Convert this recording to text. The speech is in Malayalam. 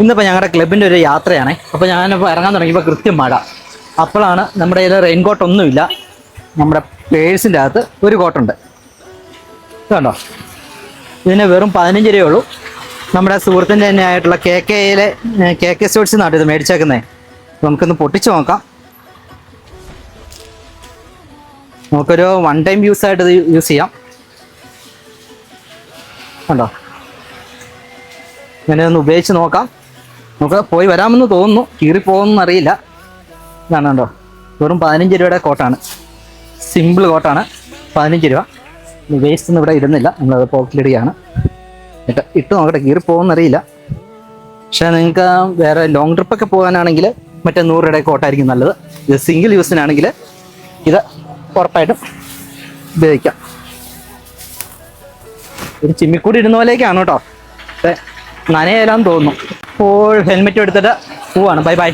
ഇന്നിപ്പോൾ ഞങ്ങളുടെ ക്ലബിൻ്റെ ഒരു യാത്രയാണ്. അപ്പോൾ ഞാനിപ്പോൾ ഇറങ്ങാൻ തുടങ്ങിയപ്പോൾ കൃത്യം മഴ. അപ്പോഴാണ് നമ്മുടെ കയ്യിൽ റെയിൻകോട്ട് ഒന്നുമില്ല. നമ്മുടെ പേഴ്സിൻ്റെ അകത്ത് ഒരു കോട്ടുണ്ട്. കണ്ടോ, ഇതിന് വെറും 15 രൂപയുള്ളൂ. നമ്മുടെ സുഹൃത്തിൻ്റെ തന്നെ ആയിട്ടുള്ള KK സ്റ്റോഴ്സിൽ നിന്നാണ് ഇത് മേടിച്ചേക്കുന്നത്. നമുക്കൊന്ന് പൊട്ടിച്ച് നോക്കാം. നമുക്കൊരു 1 ടൈം യൂസായിട്ട് ഇത് യൂസ് ചെയ്യാം. കണ്ടോ, ഇങ്ങനെ ഒന്ന് ഉപയോഗിച്ച് നോക്കാം. നമുക്ക് പോയി വരാമെന്ന് തോന്നുന്നു, കീറിപ്പോകുമെന്ന് അറിയില്ല. ഇതാണ് കണ്ടോ, വെറും 15 രൂപയുടെ കോട്ടാണ്. സിമ്പിൾ കോട്ടാണ്, 15 രൂപ. വേസ്റ്റ് ഒന്നും ഇവിടെ ഇടുന്നില്ല, നമ്മളത് പോക്കറ്റിലിടുകയാണ്. ഇട്ട് നോക്കട്ടെ, കീറിപ്പോകുമെന്നറിയില്ല. പക്ഷേ നിങ്ങൾക്ക് വേറെ ലോങ് ട്രിപ്പൊക്കെ പോകാനാണെങ്കിൽ മറ്റേ 100 രൂപയുടെ കോട്ടായിരിക്കും നല്ലത്. ഇത് സിംഗിൾ യൂസിനാണെങ്കിൽ ഇത് ഉറപ്പായിട്ടും ഉപയോഗിക്കാം. ഒരു ചിമ്മിക്കൂടി ഇടുന്ന പോലെയൊക്കെയാണ് കേട്ടോ. നനയലാന്ന് തോന്നുന്നു. ഇപ്പോൾ ഹെൽമെറ്റ് എടുത്തിട്ട് പോവാണ്. Bye bye.